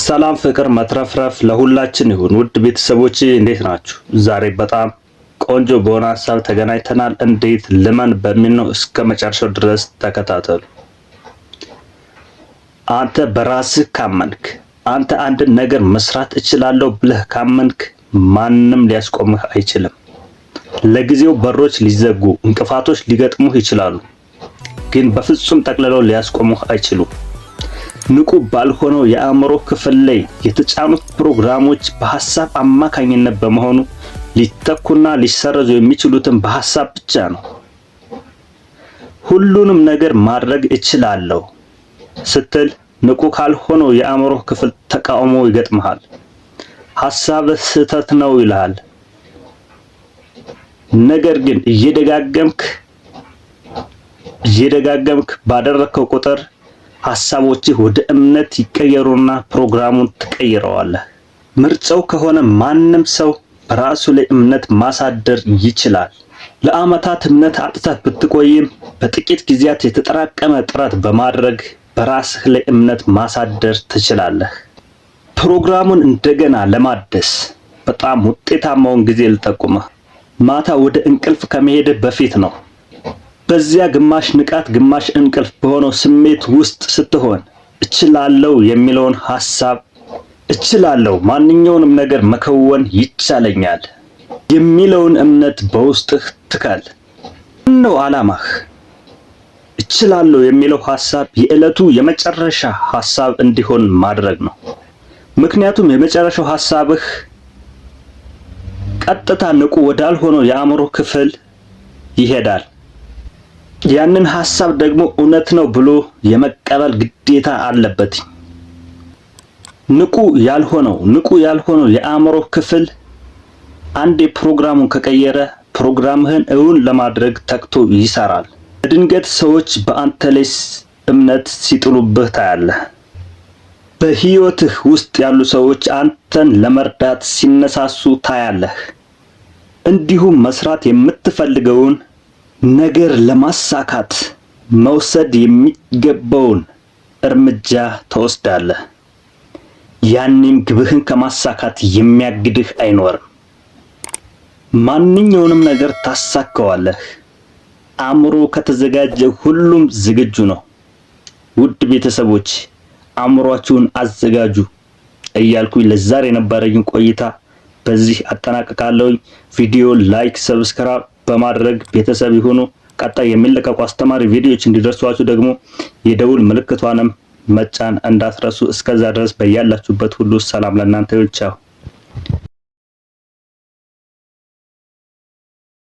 ሰላም ፍቅር መትረፍረፍ ለሁላችን ይሁን። ውድ ቤተሰቦች እንዴት ናችሁ? ዛሬ በጣም ቆንጆ በሆነ ሀሳብ ተገናኝተናል። እንዴት ልመን በሚል ነው። እስከ መጨረሻው ድረስ ተከታተሉ። አንተ በራስህ ካመንክ፣ አንተ አንድን ነገር መስራት እችላለሁ ብለህ ካመንክ ማንም ሊያስቆምህ አይችልም። ለጊዜው በሮች ሊዘጉ፣ እንቅፋቶች ሊገጥሙህ ይችላሉ፣ ግን በፍጹም ጠቅልለው ሊያስቆሙህ አይችሉም። ንቁ ባልሆነው የአእምሮ ክፍል ላይ የተጫኑት ፕሮግራሞች በሐሳብ አማካኝነት በመሆኑ ሊተኩና ሊሰረዙ የሚችሉትን በሐሳብ ብቻ ነው። ሁሉንም ነገር ማድረግ እችላለሁ ስትል ንቁ ካልሆነው የአእምሮ ክፍል ተቃውሞ ይገጥምሃል። ሐሳብህ ስህተት ነው ይልሃል። ነገር ግን እየደጋገምክ ባደረከው ቁጥር ሐሳቦችህ ወደ እምነት ይቀየሩና ፕሮግራሙን ትቀይረዋለህ። ምርጫው ከሆነ ማንም ሰው በራሱ ላይ እምነት ማሳደር ይችላል። ለዓመታት እምነት አጥተህ ብትቆይም በጥቂት ጊዜያት የተጠራቀመ ጥረት በማድረግ በራስህ ላይ እምነት ማሳደር ትችላለህ። ፕሮግራሙን እንደገና ለማደስ በጣም ውጤታማውን ጊዜ ልጠቁምህ። ማታ ወደ እንቅልፍ ከመሄድህ በፊት ነው። በዚያ ግማሽ ንቃት ግማሽ እንቅልፍ በሆነው ስሜት ውስጥ ስትሆን እችላለሁ የሚለውን ሐሳብ እችላለሁ፣ ማንኛውንም ነገር መከወን ይቻለኛል የሚለውን እምነት በውስጥህ ትከል። ምነው ዓላማህ እችላለሁ የሚለው ሐሳብ የዕለቱ የመጨረሻ ሐሳብ እንዲሆን ማድረግ ነው። ምክንያቱም የመጨረሻው ሐሳብህ ቀጥታ ንቁ ወዳልሆነው የአእምሮ ክፍል ይሄዳል። ያንን ሐሳብ ደግሞ እውነት ነው ብሎ የመቀበል ግዴታ አለበት። ንቁ ያልሆነው የአእምሮ ክፍል አንዴ ፕሮግራሙን ከቀየረ ፕሮግራምህን እውን ለማድረግ ተግቶ ይሰራል። በድንገት ሰዎች በአንተ ላይ እምነት ሲጥሉብህ ታያለህ። በህይወትህ ውስጥ ያሉ ሰዎች አንተን ለመርዳት ሲነሳሱ ታያለህ። እንዲሁም መስራት የምትፈልገውን ነገር ለማሳካት መውሰድ የሚገባውን እርምጃ ተወስዳለህ። ያኔም ግብህን ከማሳካት የሚያግድህ አይኖርም። ማንኛውንም ነገር ታሳካዋለህ። አእምሮ ከተዘጋጀ ሁሉም ዝግጁ ነው። ውድ ቤተሰቦች አእምሯችሁን አዘጋጁ እያልኩኝ ለዛሬ የነበረኝ ቆይታ በዚህ አጠናቅቃለሁኝ። ቪዲዮ ላይክ፣ ሰብስክራይብ በማድረግ ቤተሰብ ይሁኑ። ቀጣይ የሚለቀቁ አስተማሪ ቪዲዮዎች እንዲደርሷችሁ ደግሞ የደውል ምልክቷንም መጫን እንዳትረሱ። እስከዛ ድረስ በያላችሁበት ሁሉ ሰላም ለእናንተ ይሁን። ቻው።